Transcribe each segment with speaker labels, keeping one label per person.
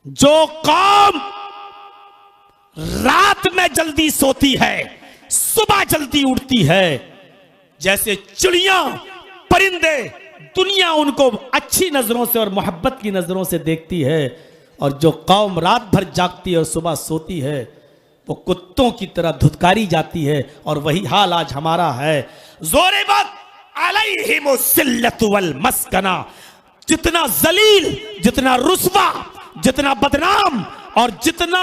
Speaker 1: जो कौम रात में जल्दी सोती है, सुबह जल्दी उठती है, जैसे चिड़िया परिंदे, दुनिया उनको अच्छी नजरों से और मोहब्बत की नजरों से देखती है, और जो कौम रात भर जागती है और सुबह सोती है वो कुत्तों की तरह धुतकारी जाती है। और वही हाल आज हमारा है। ज़ोरिबत अलैहिमुज़्ज़िल्लतु वल मस्कना, जितना जलील, जितना रुस्वा, जितना बदनाम और जितना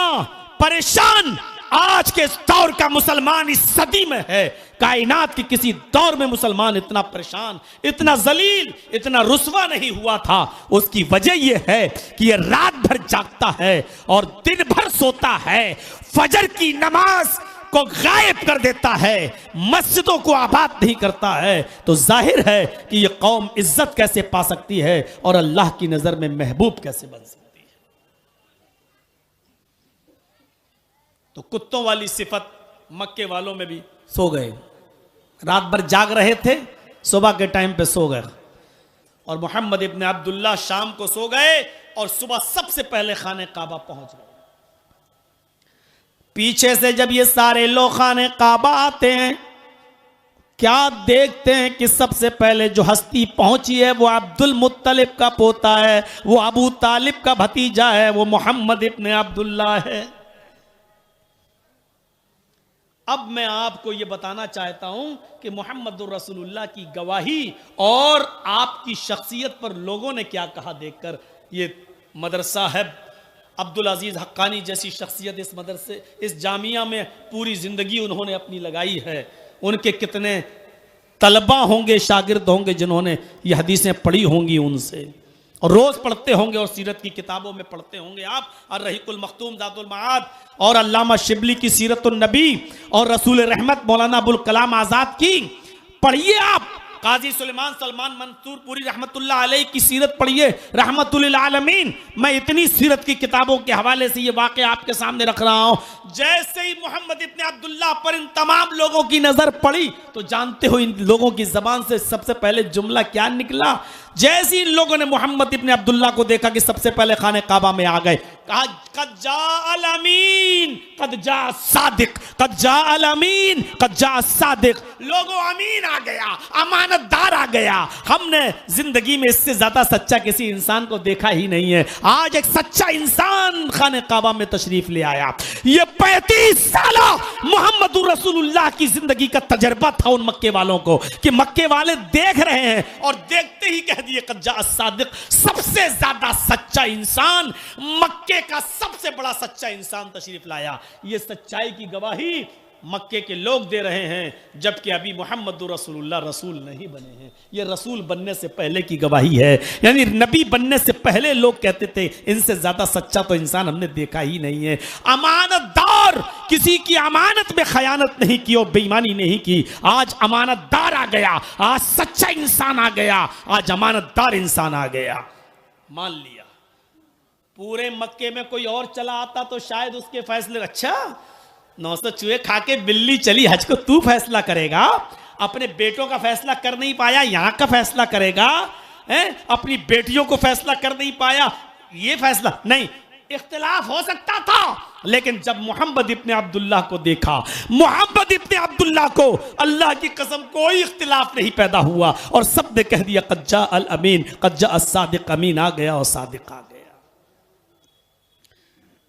Speaker 1: परेशान आज के दौर का मुसलमान इस सदी में है, कायनात के किसी दौर में मुसलमान इतना परेशान, इतना जलील, इतना रुस्वा नहीं हुआ था। उसकी वजह यह है कि यह रात भर जागता है और दिन भर सोता है, फजर की नमाज को गायब कर देता है, मस्जिदों को आबाद नहीं करता है। तो जाहिर है कि यह कौम इज्जत कैसे पा सकती है और अल्लाह की नजर में महबूब कैसे बन सकती है। तो कुत्तों वाली सिफत मक्के वालों में भी सो गए, रात भर जाग रहे थे, सुबह के टाइम पे सो गए। और मोहम्मद इब्न अब्दुल्ला शाम को सो गए और सुबह सबसे पहले खाने काबा पहुंच गए। पीछे से जब ये सारे लोग खाने काबा आते हैं, क्या देखते हैं कि सबसे पहले जो हस्ती पहुंची है वो अब्दुल मुत्तलिब का पोता है, वो अबू तालिब का भतीजा है, वो मोहम्मद इब्न अब्दुल्ला है। अब मैं आपको यह बताना चाहता हूं कि मोहम्मदुर रसूलुल्लाह की गवाही और आपकी शख्सियत पर लोगों ने क्या कहा देखकर। ये मदरसा है, अब्दुल अजीज हक्कानी जैसी शख्सियत इस मदरसे, इस जामिया में पूरी जिंदगी उन्होंने अपनी लगाई है। उनके कितने तलबा होंगे, शागिर्द होंगे जिन्होंने ये हदीसें पढ़ी होंगी उनसे, और रोज पढ़ते होंगे और सीरत की किताबों में पढ़ते होंगे आप। अर्रहीकुल मख्तूम ज़ातुल मआद और अल्लामा शिबली की सीरतुन नबी और रसूल रहमत मौलाना अबुल कलाम आज़ाद की पढ़िए आप। काजी सुलेमान सलमान मंसूरपुरी रहमतुल्लाह अलैह की सीरत पढ़िए, रहमतुल लिल आलमीन। मैं इतनी सीरत की किताबों के हवाले से ये वाक़या आपके सामने रख रहा हूँ। जैसे ही मोहम्मद इब्न अब्दुल्ला पर इन तमाम लोगों की नजर पड़ी तो जानते हो इन लोगों की जबान से सबसे पहले जुमला क्या निकला। जैसे इन लोगों ने मोहम्मद इब्न अब्दुल्ला को देखा कि सबसे पहले खाने काबा में आ गए, कहा कद जा अल अमीन कद जा सादिक, कद जा अल अमीन कद जा सादिक। लोगों, अमीन आ गया, अमानतदार आ गया। हमने जिंदगी में इससे ज्यादा सच्चा किसी इंसान को देखा ही नहीं है। आज एक सच्चा इंसान खाने काबा में तशरीफ ले आया। ये 35 साल मोहम्मद रसूलुल्लाह की जिंदगी का तजर्बा था उन मक्के वालों को कि मक्के वाले देख रहे हैं और देखते ही कह दिए कद जा सादिक, सबसे ज्यादा सच्चा इंसान, मक्के का सबसे बड़ा सच्चा इंसान तशरीफ लाया। ये सच्चाई की गवाही मक्के के लोग दे रहे हैं, जबकि अभी मोहम्मद रसूलुल्लाह रसूल नहीं बने हैं। ये रसूल बनने से पहले की गवाही है, यानी नबी बनने से पहले लोग कहते थे इनसे ज्यादा सच्चा तो इंसान हमने देखा ही नहीं है। अमानतदार, किसी की अमानत में खयानत नहीं की और बेईमानी नहीं की। आज अमानतदार आ गया, आज सच्चा इंसान आ गया, आज अमानतदार इंसान आ गया। मान लिया पूरे मक्के में कोई और चला आता तो शायद उसके फैसले, अच्छा 900 चूहे खा के बिल्ली चली हज को, तू फैसला करेगा? अपने बेटों का फैसला कर नहीं पाया, यहां का फैसला करेगा? अपनी बेटियों को फैसला कर नहीं पाया, ये फैसला नहीं। इख्तिलाफ हो सकता था, लेकिन जब मोहम्मद इब्न अब्दुल्लाह को देखा, मोहम्मद इब्न अब्दुल्लाह को, अल्लाह की कसम कोई इख्तिलाफ नहीं पैदा हुआ और सब ने कह दिया कद जा अल अमीन कद जा अस सादिक। अमीन आ गया और सादिक आ गया।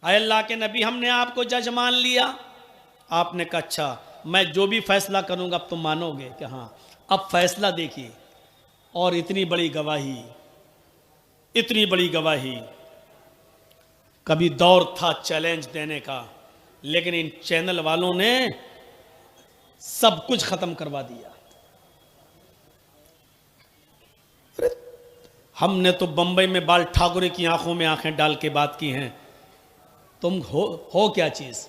Speaker 1: अल्लाह के नबी, हमने आपको जज मान लिया। आपने कहा अच्छा, मैं जो भी फैसला करूंगा अब तुम मानोगे कि हाँ। अब फैसला देखिए, और इतनी बड़ी गवाही, इतनी बड़ी गवाही। कभी दौर था चैलेंज देने का, लेकिन इन चैनल वालों ने सब कुछ खत्म करवा दिया। हमने तो बंबई में बाल ठाकुरे की आंखों में आंखें डाल के बात की हैं, तुम हो क्या चीज।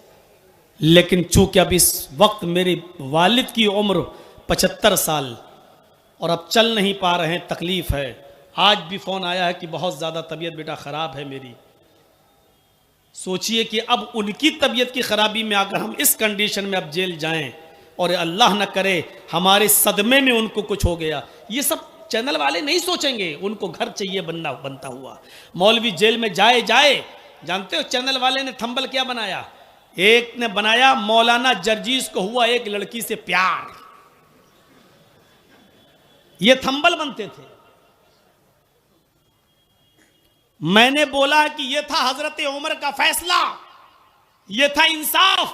Speaker 1: लेकिन चूंकि अब इस वक्त मेरे वालिद की उम्र 75 साल और अब चल नहीं पा रहे हैं, तकलीफ है। आज भी फोन आया है कि बहुत ज्यादा तबीयत बेटा खराब है मेरी। सोचिए कि अब उनकी तबीयत की खराबी में अगर हम इस कंडीशन में अब जेल जाएं और अल्लाह न करे हमारे सदमे में उनको कुछ हो गया, ये सब चैनल वाले नहीं सोचेंगे। उनको घर चाहिए बनता हुआ। मौलवी जेल में जाए जानते हो चैनल वाले ने थंबल क्या बनाया? एक ने बनाया मौलाना जर्जीस को हुआ एक लड़की से प्यार। ये थंबल बनते थे। मैंने बोला कि ये था हजरत उमर का फैसला, ये था इंसाफ।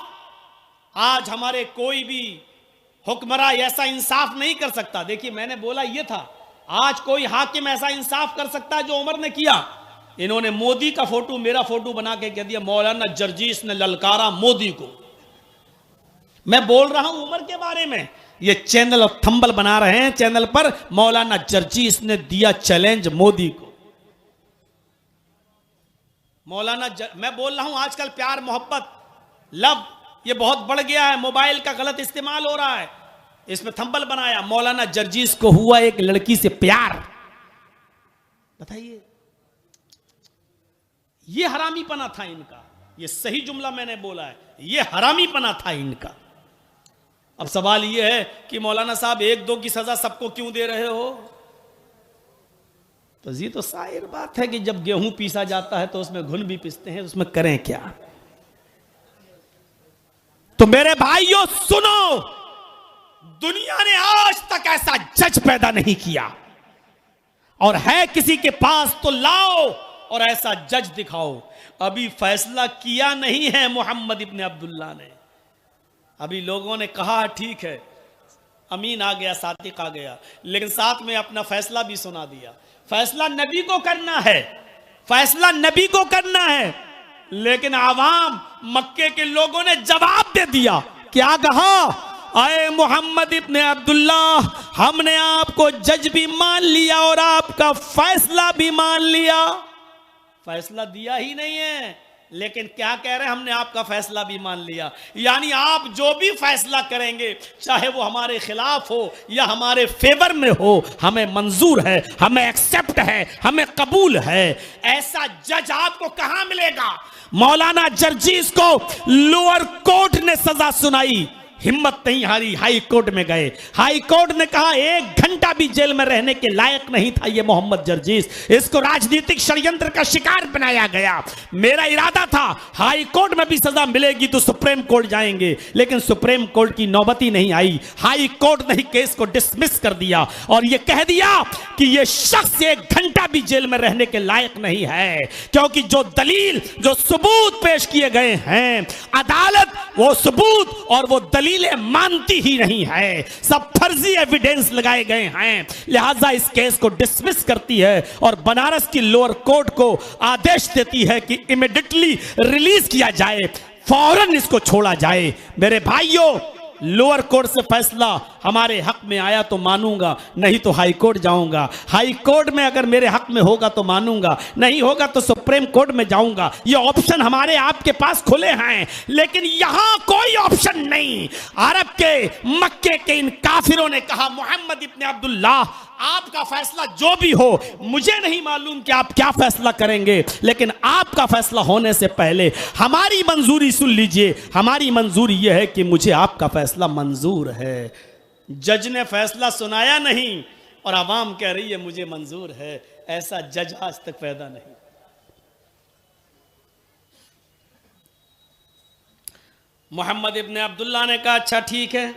Speaker 1: आज हमारे कोई भी हुक्मरान ऐसा इंसाफ नहीं कर सकता। देखिए मैंने बोला ये था, आज कोई हाकिम ऐसा इंसाफ कर सकता है जो उमर ने किया। इन्होंने मोदी का फोटो मेरा फोटो बना के कह दिया मौलाना जर्जीस ने ललकारा मोदी को। मैं बोल रहा हूं उमर के बारे में, ये चैनल थंबल बना रहे हैं चैनल पर, मौलाना जर्जीस ने दिया चैलेंज मोदी को। मैं बोल रहा हूं आजकल प्यार मोहब्बत लव ये बहुत बढ़ गया है, मोबाइल का गलत इस्तेमाल हो रहा है। इसमें थंबल बनाया मौलाना जर्जीस को हुआ एक लड़की से प्यार। बताइए ये हरामीपना था इनका। ये सही जुमला मैंने बोला है, ये हरामीपना था इनका। अब सवाल ये है कि मौलाना साहब 1-2 की सजा सबको क्यों दे रहे हो? तो ये तो शायर बात है कि जब गेहूं पीसा जाता है तो उसमें घुन भी पीसते हैं, उसमें करें क्या? तो मेरे भाइयों सुनो, दुनिया ने आज तक ऐसा जज पैदा नहीं किया, और है किसी के पास तो लाओ और ऐसा जज दिखाओ। अभी फैसला किया नहीं है मोहम्मद इब्ने अब्दुल्ला ने। अभी लोगों ने कहा ठीक है, अमीन आ गया, सादिक आ गया, लेकिन साथ में अपना फैसला भी सुना दिया। फैसला नबी को करना है, फैसला नबी को करना है, लेकिन आवाम मक्के के लोगों ने जवाब दे दिया। क्या कहा? आए मोहम्मद इब्ने अब्दुल्ला, हमने आपको जज भी मान लिया और आपका फैसला भी मान लिया। फैसला दिया ही नहीं है, लेकिन क्या कह रहे हैं? हमने आपका फैसला भी मान लिया। यानी आप जो भी फैसला करेंगे, चाहे वो हमारे खिलाफ हो या हमारे फेवर में हो, हमें मंजूर है, हमें एक्सेप्ट है, हमें कबूल है। ऐसा जज आपको कहां मिलेगा? मौलाना जर्जीस को लोअर कोर्ट ने सजा सुनाई, हिम्मत नहीं हारी, हाई कोर्ट में गए। हाई कोर्ट ने कहा 1 घंटा भी जेल में रहने के लायक नहीं था ये मोहम्मद जर्जीस, इसको राजनीतिक षड्यंत्र का शिकार बनाया गया। मेरा इरादा था हाई कोर्ट में भी सजा मिलेगी तो सुप्रीम कोर्ट जाएंगे, लेकिन सुप्रीम कोर्ट की नौबत ही नहीं आई। हाई कोर्ट ने केस को डिसमिस कर दिया और यह कह दिया कि यह शख्स 1 घंटा भी जेल में रहने के लायक नहीं है, क्योंकि जो दलील, जो सबूत पेश किए गए हैं, अदालत वो सबूत और वो दलील मानती ही नहीं है, सब फर्जी एविडेंस लगाए गए हैं। लिहाजा इस केस को डिसमिस करती है और बनारस की लोअर कोर्ट को आदेश देती है कि इमीडिएटली रिलीज किया जाए, फौरन इसको छोड़ा जाए। मेरे भाइयों, लोअर कोर्ट से फैसला हमारे हक में आया तो मानूंगा, नहीं तो हाई कोर्ट जाऊंगा। हाई कोर्ट में अगर मेरे हक में होगा तो मानूंगा, नहीं होगा तो सुप्रीम कोर्ट में जाऊंगा। ये ऑप्शन हमारे आपके पास खुले हैं, लेकिन यहां कोई ऑप्शन नहीं। अरब के, मक्के के इन काफिरों ने कहा मोहम्मद इब्ने अब्दुल्ला, आपका फैसला जो भी हो, मुझे नहीं मालूम कि आप क्या फैसला करेंगे, लेकिन आपका फैसला होने से पहले हमारी मंजूरी सुन लीजिए। हमारी मंजूरी यह है कि मुझे आपका फैसला मंजूर है। जज ने फैसला सुनाया नहीं और आवाम कह रही है मुझे मंजूर है। ऐसा जज आज तक पैदा नहीं। मोहम्मद इब्ने अब्दुल्ला ने कहा अच्छा ठीक है,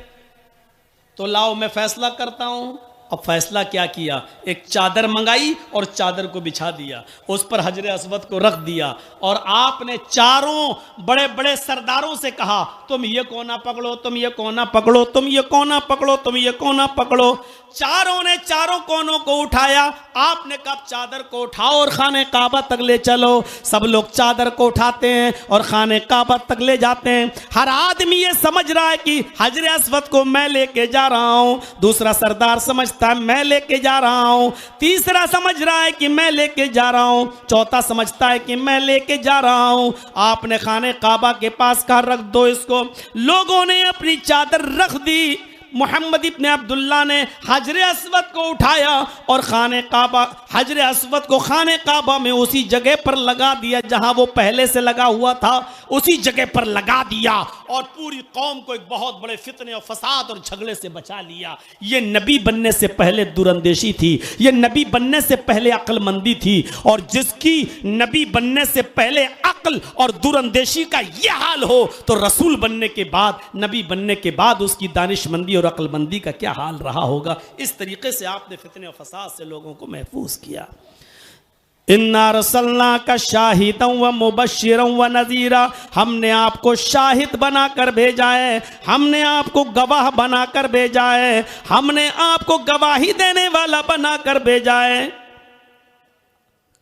Speaker 1: तो लाओ मैं फैसला करता हूं। अब फैसला क्या किया? एक चादर मंगाई और चादर को बिछा दिया, उस पर हजर अस्वद को रख दिया और आपने चारों बड़े बड़े सरदारों से कहा तुम ये कोना पकड़ो, तुम ये कोना पकड़ो, तुम ये कोना पकड़ो, तुम ये कोना पकड़ो। चारों ने चारों कोनों को उठाया। आपने कहा चादर को उठाओ और खाने काबा तक ले चलो। सब लोग चादर को उठाते हैं और खाने काबा तक ले जाते हैं। हर आदमी ये समझ रहा है कि हजर अस्वद को मैं लेके जा रहा हूं, दूसरा सरदार समझता है मैं लेके जा रहा हूं, तीसरा समझ रहा है कि मैं लेके जा रहा हूं, चौथा समझता है कि मैं लेके जा रहा हूं। आपने खाने काबा के पास कहा रख दो इसको। लोगों ने अपनी चादर रख दी। मोहम्मद इब्ने अब्दुल्ला ने हजर अस्वद को उठाया और खाने काबा, हजर अस्वद को खाने काबा में उसी जगह पर लगा दिया जहां वो पहले से लगा हुआ था। उसी जगह पर लगा दिया और पूरी कौम को एक बहुत बड़े फितने और फसाद और झगड़े से बचा लिया। ये नबी बनने से पहले दूरंदेशी थी, ये नबी बनने से पहले अक्लमंदी थी। और जिसकी नबी बनने से पहले अक्ल और दूरंदेशी का यह हाल हो तो रसूल बनने के बाद, नबी बनने के बाद उसकी दानिशमंदी और अक्लमंदी का क्या हाल रहा होगा। इस तरीके से आपने फितने और फसाद से लोगों को महफूज किया। इन्ना रसलना का शाहिदं व मुबश्शिरं व नज़ीरा, हमने आपको शाहिद बनाकर भेजा है, हमने आपको गवाह बनाकर भेजा है, हमने आपको गवाही देने वाला बनाकर भेजा है।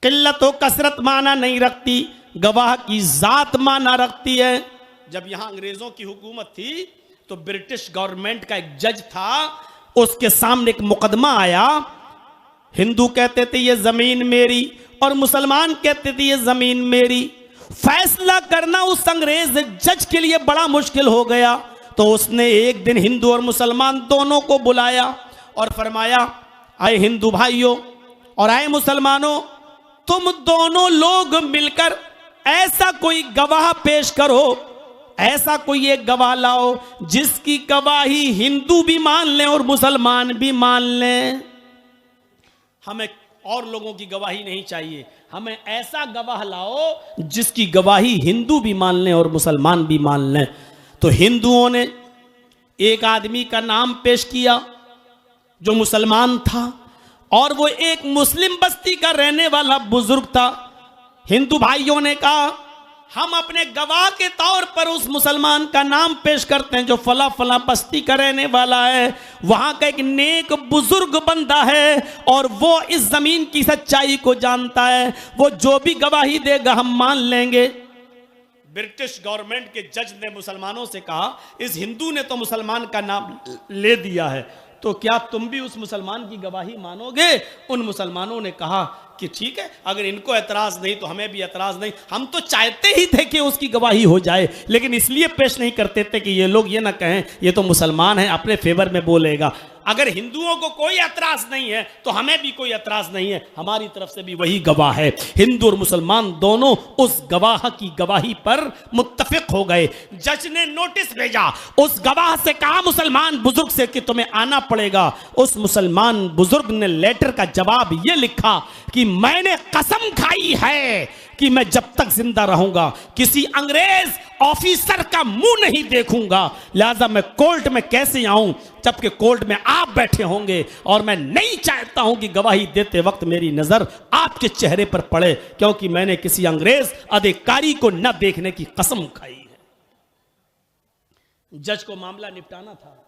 Speaker 1: किल्लत व कसरत माना नहीं रखती, गवाह की जात माना रखती है। जब यहां अंग्रेजों की हुकूमत थी तो ब्रिटिश गवर्नमेंट का एक जज था, उसके सामने एक मुकदमा आया। हिंदू कहते थे ये जमीन मेरी और मुसलमान कहते थे ये जमीन मेरी। फैसला करना उस अंग्रेज जज के लिए बड़ा मुश्किल हो गया। तो उसने एक दिन हिंदू और मुसलमान दोनों को बुलाया और फरमाया, आए हिंदू भाइयों और आए मुसलमानों, तुम दोनों लोग मिलकर ऐसा कोई गवाह पेश करो, ऐसा कोई एक गवाह लाओ जिसकी गवाही हिंदू भी मान लें और मुसलमान भी मान लें। हमें और लोगों की गवाही नहीं चाहिए, हमें ऐसा गवाह लाओ जिसकी गवाही हिंदू भी मान लें और मुसलमान भी मान लें। तो हिंदुओं ने एक आदमी का नाम पेश किया जो मुसलमान था और वो एक मुस्लिम बस्ती का रहने वाला बुजुर्ग था। हिंदू भाइयों ने कहा, हम अपने गवाह के तौर पर उस मुसलमान का नाम पेश करते हैं जो फला फला बस्ती का रहने वाला है, वहां का एक नेक बुजुर्ग बंदा है और वो इस जमीन की सच्चाई को जानता है, वो जो भी गवाही देगा हम मान लेंगे। ब्रिटिश गवर्नमेंट के जज ने मुसलमानों से कहा, इस हिंदू ने तो मुसलमान का नाम ले दिया है, तो क्या तुम भी उस मुसलमान की गवाही मानोगे? उन मुसलमानों ने कहा कि ठीक है, अगर इनको एतराज नहीं तो हमें भी एतराज नहीं। हम तो चाहते ही थे कि उसकी गवाही हो जाए, लेकिन इसलिए पेश नहीं करते थे कि ये लोग ये ना कहें ये तो मुसलमान है, अपने फेवर में बोलेगा। अगर हिंदुओं को कोई एतराज नहीं है तो हमें भी कोई एतराज नहीं है, हमारी तरफ से भी वही गवाह है। हिंदू और मुसलमान दोनों उस गवाह की गवाही पर मुत्तफिक हो गए। जज ने नोटिस भेजा, उस गवाह से कहा मुसलमान बुजुर्ग से कि तुम्हें आना पड़ेगा। उस मुसलमान बुजुर्ग ने लेटर का जवाब ये लिखा कि मैंने कसम खाई है कि मैं जब तक जिंदा रहूंगा किसी अंग्रेज ऑफिसर का मुंह नहीं देखूंगा, लिहाजा मैं कोर्ट में कैसे आऊं जबकि कोर्ट में आप बैठे होंगे, और मैं नहीं चाहता हूं कि गवाही देते वक्त मेरी नजर आपके चेहरे पर पड़े, क्योंकि मैंने किसी अंग्रेज अधिकारी को न देखने की कसम खाई है। जज को मामला निपटाना था।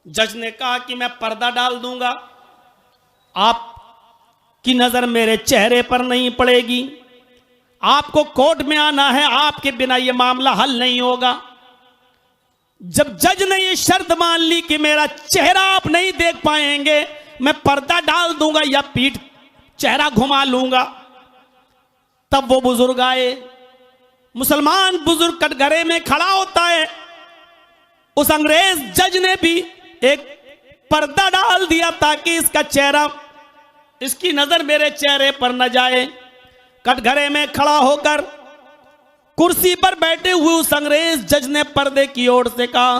Speaker 1: जज ने कहा कि मैं पर्दा डाल दूंगा, आपकी नजर मेरे चेहरे पर नहीं पड़ेगी, आपको कोर्ट में आना है, आपके बिना यह मामला हल नहीं होगा। जब जज ने यह शर्त मान ली कि मेरा चेहरा आप नहीं देख पाएंगे, मैं पर्दा डाल दूंगा या पीठ चेहरा घुमा लूंगा, तब वो बुजुर्ग आए। मुसलमान बुजुर्ग कटघरे में खड़ा होता है। उस अंग्रेज जज ने भी एक पर्दा डाल दिया ताकि इसका चेहरा, इसकी नजर मेरे चेहरे पर न जाए। कटघरे में खड़ा होकर कुर्सी पर बैठे हुए उस अंग्रेज जज ने पर्दे की ओर से कहा,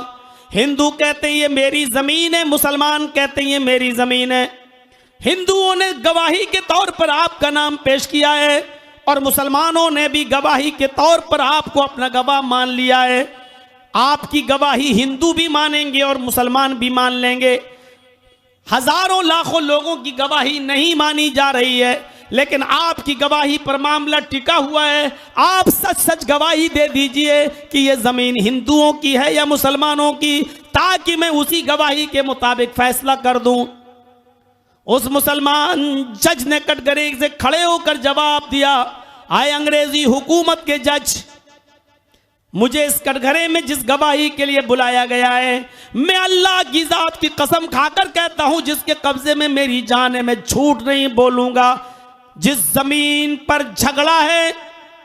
Speaker 1: हिंदू कहते हैं ये मेरी जमीन है, मुसलमान कहते हैं ये मेरी जमीन है। हिंदुओं ने गवाही के तौर पर आपका नाम पेश किया है और मुसलमानों ने भी गवाही के तौर पर आपको अपना गवाह मान लिया है। आपकी गवाही हिंदू भी मानेंगे और मुसलमान भी मान लेंगे। हजारों लाखों लोगों की गवाही नहीं मानी जा रही है, लेकिन आपकी गवाही पर मामला टिका हुआ है। आप सच सच गवाही दे दीजिए कि यह जमीन हिंदुओं की है या मुसलमानों की, ताकि मैं उसी गवाही के मुताबिक फैसला कर दूं। उस मुसलमान जज ने कटघरे से खड़े होकर जवाब दिया, आए अंग्रेजी हुकूमत के जज, मुझे इस कटघरे में जिस गवाही के लिए बुलाया गया है, मैं अल्लाह की जात की कसम खाकर कहता हूं जिसके कब्जे में मेरी जान है, मैं झूठ नहीं बोलूंगा। जिस जमीन पर झगड़ा है,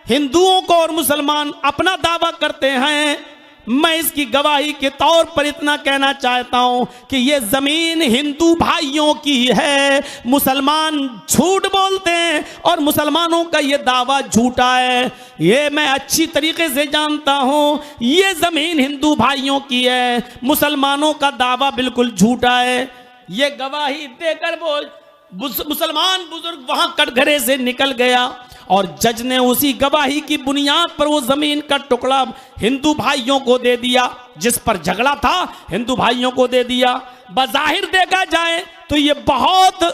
Speaker 1: हिंदुओं को और मुसलमान अपना दावा करते हैं, मैं इसकी गवाही के तौर पर इतना कहना चाहता हूं कि ये जमीन हिंदू भाइयों की है। मुसलमान झूठ बोलते हैं और मुसलमानों का ये दावा झूठा है, ये मैं अच्छी तरीके से जानता हूं। ये जमीन हिंदू भाइयों की है, मुसलमानों का दावा बिल्कुल झूठा है। ये गवाही देकर बोल मुसलमान बुजुर्ग वहां कटघरे से निकल गया और जज ने उसी गवाही की बुनियाद पर वो जमीन का टुकड़ा हिंदू भाइयों को दे दिया। जिस पर झगड़ा था हिंदू भाइयों को दे दिया। बज़ाहिर देखा जाए तो ये बहुत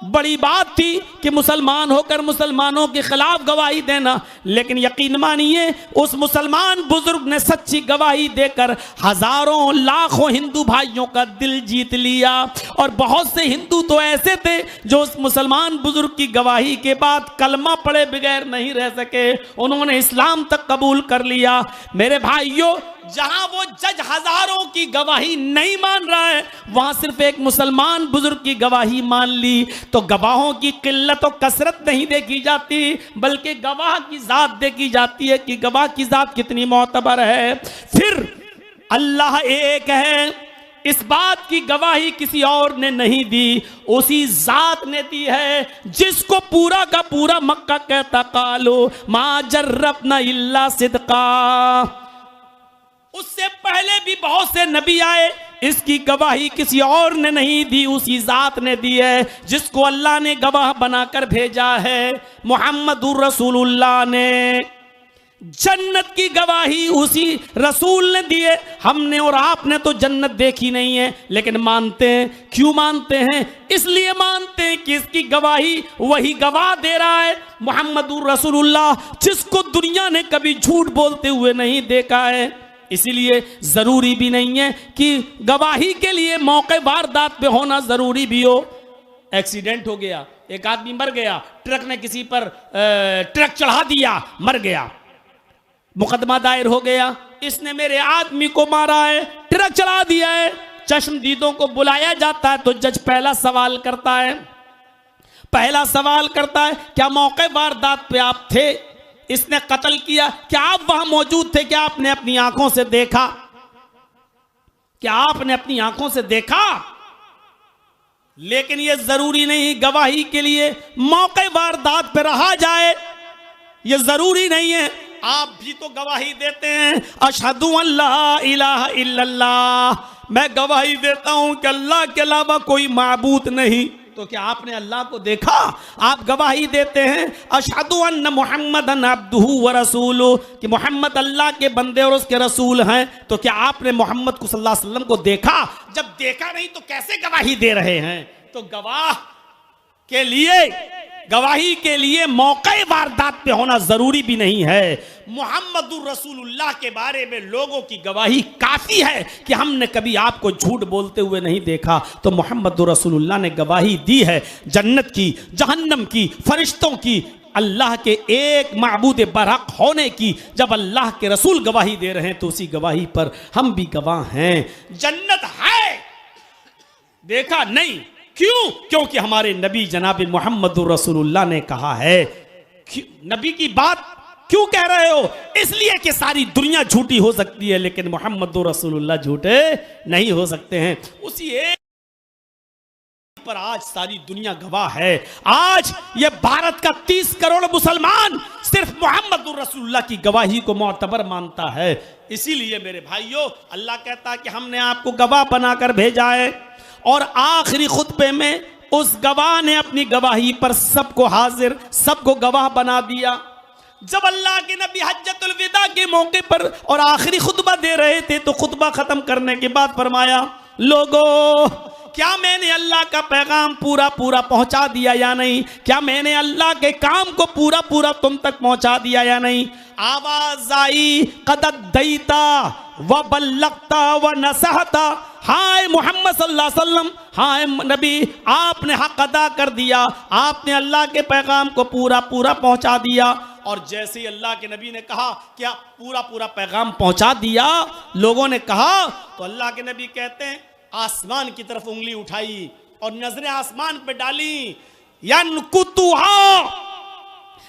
Speaker 1: बड़ी बात थी कि मुसलमान होकर मुसलमानों के खिलाफ गवाही देना, लेकिन यकीन मानिए उस मुसलमान बुजुर्ग ने सच्ची गवाही देकर हजारों लाखों हिंदू भाइयों का दिल जीत लिया। और बहुत से हिंदू तो ऐसे थे जो उस मुसलमान बुजुर्ग की गवाही के बाद कलमा पढ़े बगैर नहीं रह सके, उन्होंने इस्लाम तक कबूल कर लिया। मेरे भाइयों, जहां वो जज हजारों की गवाही नहीं मान रहा है, वहां सिर्फ एक मुसलमान बुजुर्ग की गवाही मान ली। तो गवाहों की किल्लत और कसरत नहीं देखी जाती, बल्कि गवाह की जात देखी जाती है कि गवाह की जात कितनी मोतबर है। फिर अल्लाह एक है, इस बात की गवाही किसी और ने नहीं दी, उसी जात ने दी है जिसको पूरा का पूरा मक्का कहता कालो मा जर्रबना इल्ला सिद्का। उससे पहले भी बहुत से नबी आए, इसकी गवाही किसी और ने नहीं दी, उसी जात ने दी है जिसको अल्लाह ने गवाह बनाकर भेजा है, मुहम्मदुर रसूलुल्लाह ने। जन्नत की गवाही उसी रसूल ने दी है। हमने और आपने तो जन्नत देखी नहीं है, लेकिन मानते हैं। क्यों मानते हैं? इसलिए मानते हैं कि इसकी गवाही वही गवाह दे रहा है, मुहम्मदुर रसूलुल्लाह, जिसको दुनिया ने कभी झूठ बोलते हुए नहीं देखा है। इसीलिए जरूरी भी नहीं है कि गवाही के लिए मौके वारदात पे होना जरूरी भी हो। एक्सीडेंट हो गया, एक आदमी मर गया, ट्रक ने किसी पर ट्रक चढ़ा दिया, मर गया, मुकदमा दायर हो गया, इसने मेरे आदमी को मारा है, ट्रक चढ़ा दिया है। चश्मदीदों को बुलाया जाता है तो जज पहला सवाल करता है, क्या मौके वारदात पे आप थे? इसने कत्ल किया, क्या आप वहां मौजूद थे? क्या आपने अपनी आंखों से देखा? लेकिन यह जरूरी नहीं गवाही के लिए मौके वारदात पे रहा जाए, यह जरूरी नहीं है। आप भी तो गवाही देते हैं, अशहदु अल्ला इलाहा इल्लल्लाह, मैं गवाही देता हूं कि अल्लाह के अलावा कोई माबूद नहीं। तो क्या आपने अल्लाह को देखा? आप गवाही देते हैं अशहदु अन्न मुहम्मदन अब्दुहु व रसूलुहु, कि मोहम्मद अल्लाह के बंदे और उसके रसूल हैं। तो क्या आपने मोहम्मद को सल्लल्लाहु अलैहि वसल्लम को देखा? जब देखा नहीं तो कैसे गवाही दे रहे हैं? तो गवाही के लिए मौके वारदात पे होना जरूरी भी नहीं है। मुहम्मदुर रसूलुल्लाह के बारे में लोगों की गवाही काफी है कि हमने कभी आपको झूठ बोलते हुए नहीं देखा। तो मुहम्मदुर रसूलुल्लाह ने गवाही दी है जन्नत की, जहन्नम की, फरिश्तों की, अल्लाह के एक माबूद बरहक होने की। जब अल्लाह के रसूल गवाही दे रहे हैं तो उसी गवाही पर हम भी गवाह हैं। जन्नत है, देखा नहीं। क्यों? क्योंकि हमारे नबी जनाब मुहम्मदुर रसूलुल्लाह ने कहा है। नबी की बात क्यों कह रहे हो? इसलिए कि सारी दुनिया झूठी हो सकती है, लेकिन मुहम्मदुर रसूलुल्लाह झूठे नहीं हो सकते हैं। उसी एक पर आज सारी दुनिया गवाह है। आज ये भारत का 30 करोड़ मुसलमान सिर्फ मुहम्मदुर रसूलुल्लाह की गवाही को मोतबर मानता है। इसीलिए मेरे भाइयों, अल्लाह कहता है कि हमने आपको गवाह बनाकर भेजा है। और आखिरी खुतबे में उस गवाह ने अपनी गवाही पर सबको हाजिर, सबको गवाह बना दिया। जब अल्लाह के नबी हज्जतुल विदा के मौके पर और आखिरी खुतबा दे रहे थे तो खुतबा खत्म करने के बाद फरमाया, लोगों, क्या मैंने अल्लाह का पैगाम पूरा पूरा पहुंचा दिया या नहीं? क्या मैंने अल्लाह के काम को पूरा पूरा तुम तक पहुंचा दिया या नहीं? आवाज आई, कदद दईता व बल्लगता व नसहता। हाय मोहम्मद सल्लल्लाहु अलैहि वसल्लम, हाय नबी, आपने हक अदा कर दिया, आपने अल्लाह के पैगाम को पूरा पूरा पहुंचा दिया। और जैसे ही अल्लाह के नबी ने कहा क्या पूरा पूरा पैगाम पहुंचा दिया, लोगों ने कहा, तो अल्लाह के नबी कहते हैं आसमान की तरफ उंगली उठाई और नजरें आसमान पे डाली। यनकुतुहा,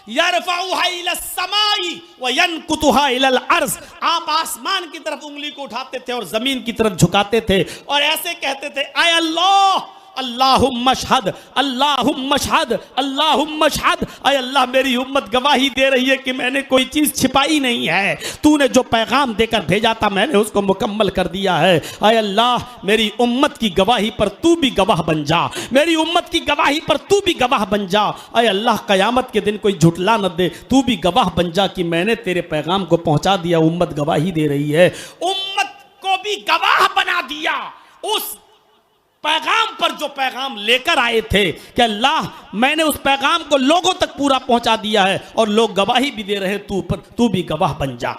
Speaker 1: यरफउहा इला समाई व यनकुतुहा इलल अर्ज़, आप आसमान की तरफ उंगली को उठाते थे और जमीन की तरफ झुकाते थे और ऐसे कहते थे, आय अल्लाह अल्लाहुम्मा शहद, अल्लाहुम्मा शहद, अल्लाहुम्मा शहद, आय अल्लाह मेरी उम्मत गवाही दे रही है कि मैंने कोई चीज छिपाई नहीं है, तूने जो पैगाम देकर भेजा था मैंने उसको मुकम्मल कर दिया है। आय अल्लाह मेरी उम्मत की गवाही पर तू भी गवाह बन जा, मेरी उम्मत की गवाही पर तू भी गवाह बन जा। आय अल्लाह कयामत के दिन कोई झुटला न दे, तू भी गवाह बन जा कि मैंने तेरे पैगाम को पहुंचा दिया, उम्मत गवाही दे रही है। उम्मत को भी गवाह बना दिया उस पैगाम पर जो पैगाम लेकर आए थे कि अल्लाह मैंने उस पैगाम को लोगों तक पूरा पहुंचा दिया है और लोग गवाही भी दे रहे हैं, तू भी गवाह बन जा।